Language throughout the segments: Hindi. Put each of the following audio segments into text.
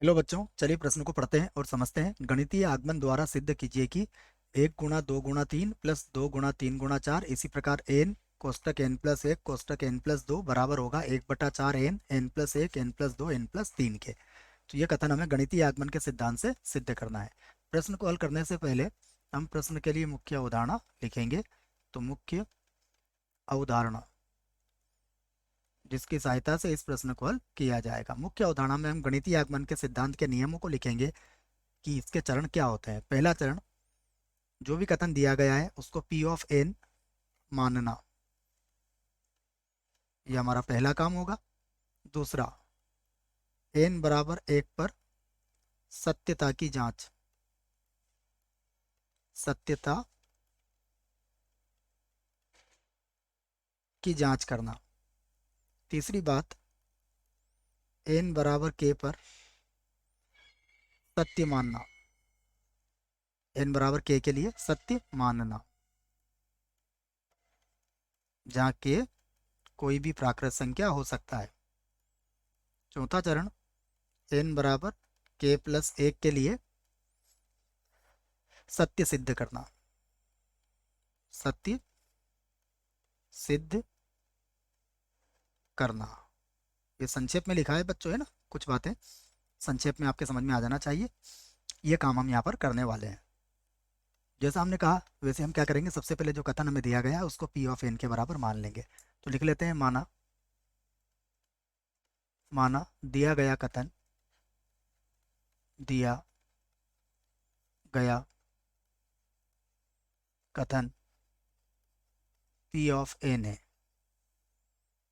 हेलो बच्चों, चलिए प्रश्न को पढ़ते हैं और समझते हैं। गणितीय आगमन द्वारा सिद्ध कीजिए कि 1 गुणा 2 गुणा 3 प्लस 2 गुणा 3 गुणा 4 इसी प्रकार एन कोष्टक एन प्लस 1 कोष्टक एन प्लस 2 बराबर होगा 1/4 n n plus 1 n plus 2 n plus 3 के। तो ये कथन हमें गणितीय आगमन के सिद्धांत से सिद्ध करना है। प्रश्न को हल करने से पहले हम प्रश्न के लिए मुख्य अवधारणा लिखेंगे। तो मुख्य अवधारणा जिसकी सहायता से इस प्रश्न को हल किया जाएगा। मुख्य अवधारणा में हम गणितीय आगमन के सिद्धांत के नियमों को लिखेंगे कि इसके चरण क्या होते हैं। पहला चरण, जो भी कथन दिया गया है उसको P ऑफ एन मानना, ये हमारा पहला काम होगा। दूसरा, एन बराबर 1 पर सत्यता की जांच, सत्यता की जांच करना। तीसरी बात, एन बराबर के पर सत्य मानना, एन बराबर के लिए सत्य मानना, जहाँ के कोई भी प्राकृत संख्या हो सकता है। चौथा चरण, एन बराबर के प्लस 1 के लिए सत्य सिद्ध करना, सत्य सिद्ध करना। ये संक्षेप में लिखा है बच्चों, है ना। कुछ बातें संक्षेप में आपके समझ में आ जाना चाहिए। ये काम हम यहाँ पर करने वाले हैं। जैसा हमने कहा वैसे हम क्या करेंगे, सबसे पहले जो कथन हमें दिया गया है उसको P ऑफ एन के बराबर मान लेंगे। तो लिख लेते हैं, माना माना दिया गया कथन, दिया गया कथन P ऑफ एन है।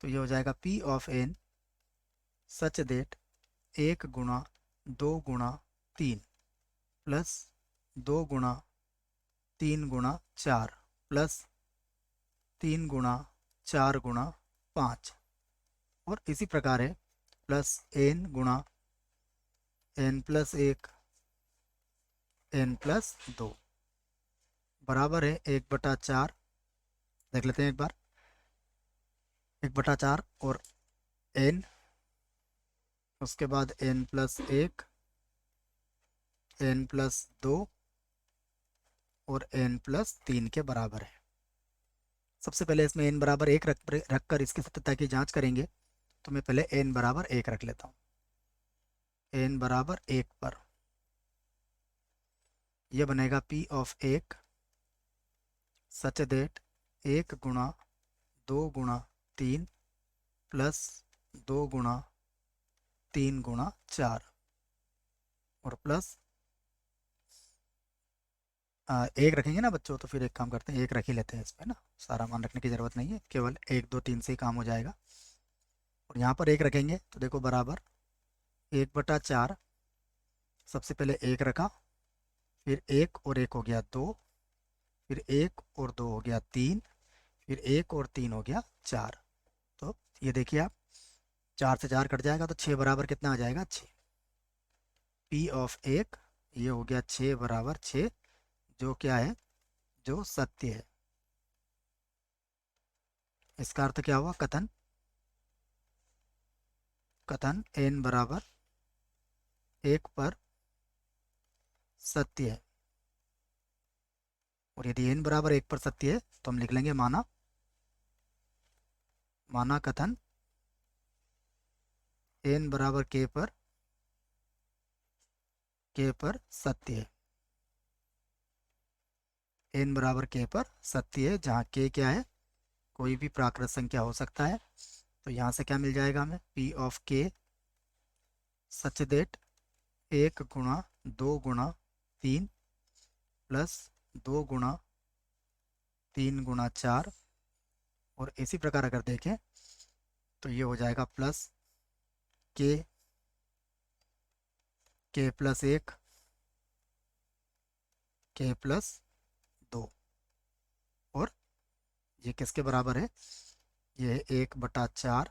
तो ये हो जाएगा P of n such that 1 गुणा 2 गुणा 3 प्लस 2 गुणा 3 गुणा 4 प्लस 3 गुणा 4 गुणा 5, और इसी प्रकार है प्लस n गुणा n+1 n+2 बराबर है 1/4। देख लेते हैं एक बार, 1/4 और n, उसके बाद n+1 n+2 और n+3 के बराबर है। सबसे पहले इसमें n बराबर 1 रख कर इसकी सत्यता की जांच करेंगे। तो मैं पहले n बराबर 1 रख लेता हूँ। n बराबर 1 पर यह बनेगा P ऑफ 1 सच देट 1 गुणा 2 गुणा 3 प्लस 2 गुणा 3 गुणा 4 और प्लस 1 रखेंगे ना बच्चों। तो फिर एक काम करते हैं, 1 रख ही लेते हैं इसमें ना, सारा मान रखने की ज़रूरत नहीं है, केवल 1 2 3 से ही काम हो जाएगा। और यहाँ पर 1 रखेंगे तो देखो बराबर 1/4। सबसे पहले 1 रखा, फिर 1 और 1 हो गया 2, फिर 1 और 2 हो गया 3, फिर 1 और 3 हो गया 4। तो ये देखिए आप, 4 से 4 कट जाएगा तो 6 बराबर कितना आ जाएगा, 6। P ऑफ 1 ये हो गया 6 बराबर 6, जो क्या है, जो सत्य है। इसका अर्थ क्या हुआ, कथन कथन n बराबर 1 पर सत्य है। और यदि n बराबर 1 पर सत्य है तो हम लिख लेंगे माना माना कथन n बराबर k पर सत्य है। n बराबर k पर सत्य है, जहाँ k क्या है, कोई भी प्राकृत संख्या हो सकता है। तो यहाँ से क्या मिल जाएगा हमें, P of k such that 1 गुणा 2 गुणा 3 प्लस 2 गुणा 3 गुणा 4, और इसी प्रकार अगर देखें तो ये हो जाएगा प्लस k k+1 k+2। और ये किसके बराबर है, ये 1/4,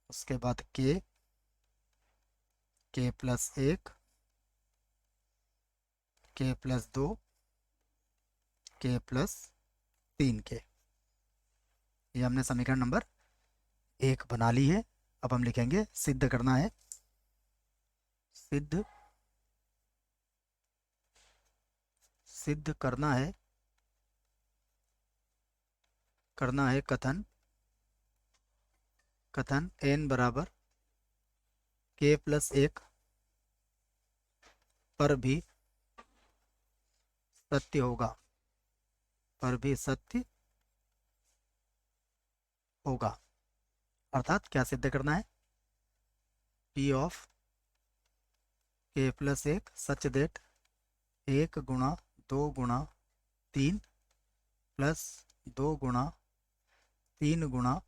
उसके बाद k+1 k+2 k+3 के। ये हमने समीकरण नंबर 1 बना ली है। अब हम लिखेंगे सिद्ध करना है सिद्ध सिद्ध करना है कथन कथन n बराबर k+1 पर भी सत्य होगा, पर भी सत्य होगा। अर्थात क्या सिद्ध करना है? p of k+1 such that 1 × 2 × 3 plus 2 × 3 ×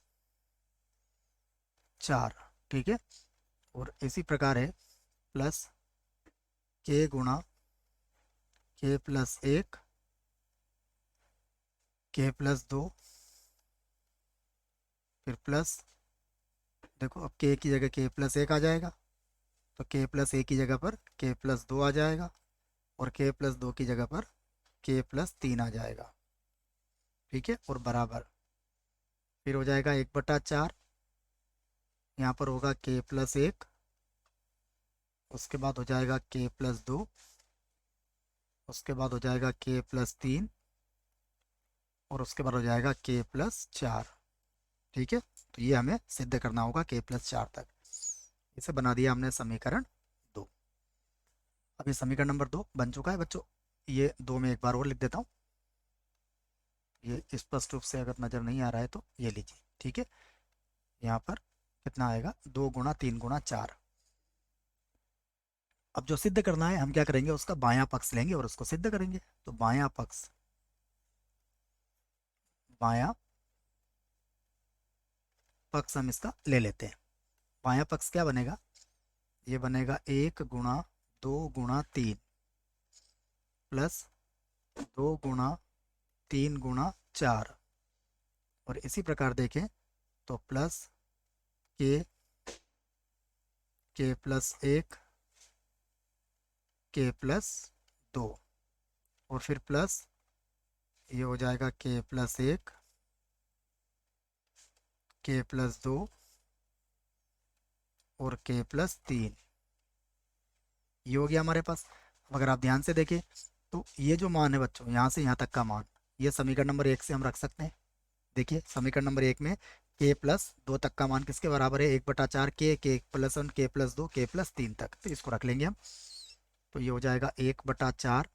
4। ठीक है। और इसी प्रकार है प्लस k+1 k+2 फिर प्लस, देखो अब k की जगह k+1 आ जाएगा तो k+1 की जगह पर k+2 आ जाएगा और k+2 की जगह पर k+3 आ जाएगा। ठीक है। और बराबर फिर हो जाएगा 1/4, यहाँ पर होगा k+1, उसके बाद हो जाएगा k+2, उसके बाद हो जाएगा k+3 और उसके बाद हो जाएगा k+4। ठीक है। तो ये हमें सिद्ध करना होगा k+4 तक। इसे बना दिया हमने समीकरण 2। अब ये समीकरण नंबर 2 बन चुका है बच्चों। ये 2 में एक बार और लिख देता हूँ, ये स्पष्ट रूप से अगर नज़र नहीं आ रहा है तो ये लीजिए। ठीक है। यहाँ पर कितना आएगा? 2 × 3 × 4। अब जो सिद्ध करना है हम क्या करेंगे, उसका बायां पक्ष लेंगे और उसको सिद्ध करेंगे। तो बायां पक्ष हम इसका ले लेते हैं। बायां पक्ष क्या बनेगा? ये बनेगा 1 × 2 × 3 प्लस 2 × 3 × 4। और इसी प्रकार देखें तो प्लस k k+1 k+2 और फिर प्लस ये हो जाएगा k+1 k+2 और k+3। ये हो गया हमारे पास। अगर आप ध्यान से देखें तो ये जो मान है बच्चों, यहाँ से यहाँ तक का मान, ये समीकरण नंबर 1 से हम रख सकते हैं। देखिए समीकरण नंबर 1 में k+2 तक का मान किसके बराबर है? 1/4 k+1 k+2 k+3 तक। तो इसको रख लेंगे हम। तो ये हो जाएगा 1/4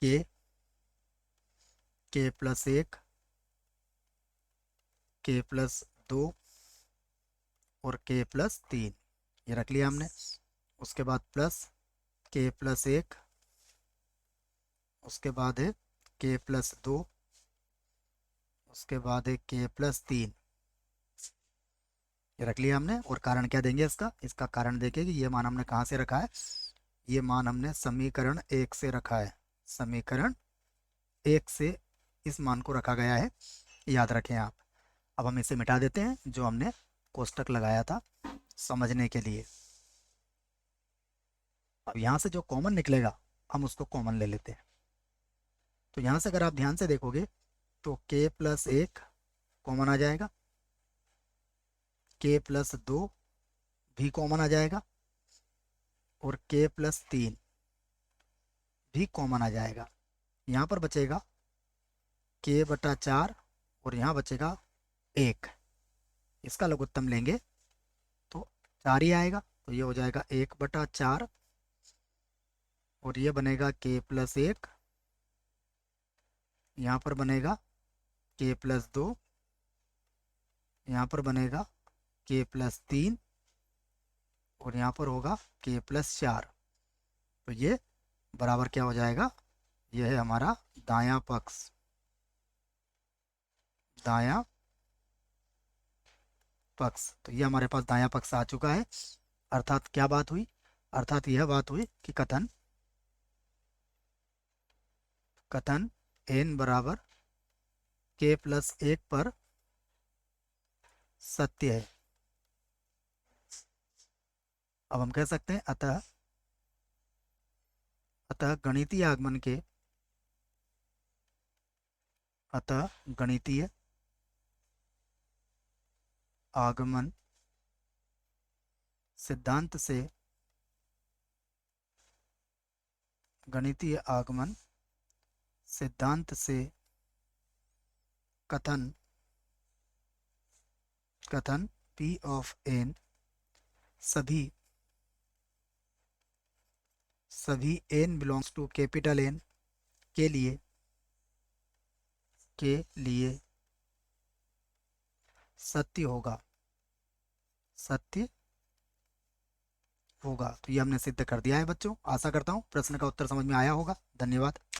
k k+1 k+2 और k+3, ये रख लिया हमने। उसके बाद प्लस k+1, उसके बाद है k+2, उसके बाद है k+3, ये रख लिया हमने। और कारण क्या देंगे इसका? इसका कारण देखें कि ये मान हमने कहाँ से रखा है? ये मान हमने समीकरण 1 से रखा है। समीकरण 1 से इस मान को रखा गया है, याद रखें आप। अब हम इसे मिटा देते हैं जो हमने कोष्टक लगाया था समझने के लिए। अब यहाँ से जो कॉमन निकलेगा हम उसको कॉमन ले लेते हैं। तो यहाँ से अगर आप ध्यान से देखोगे तो k+1 कॉमन आ जाएगा, k+2 भी कॉमन आ जाएगा और k+3 भी कॉमन आ जाएगा। यहाँ पर बचेगा k/4 और यहाँ बचेगा 1। इसका लघुत्तम लेंगे तो 4 ही आएगा। तो ये हो जाएगा 1/4 और ये बनेगा k+1, यहाँ पर बनेगा k+2, यहाँ पर बनेगा k+3 और यहाँ पर होगा k+4। तो ये बराबर क्या हो जाएगा? ये है हमारा दायां पक्ष। दायां पक्ष। तो ये हमारे पास दायां पक्ष आ चुका है। अर्थात क्या बात हुई? अर्थात यह बात हुई कि कथन n बराबर k+1 पर सत्य है। अब हम कह सकते हैं अतः गणितीय आगमन सिद्धांत से गणितीय आगमन सिद्धांत से कथन कथन P ऑफ n सभी n belongs to capital N के लिए सत्य होगा। तो ये हमने सिद्ध कर दिया है बच्चों। आशा करता हूँ प्रश्न का उत्तर समझ में आया होगा। धन्यवाद।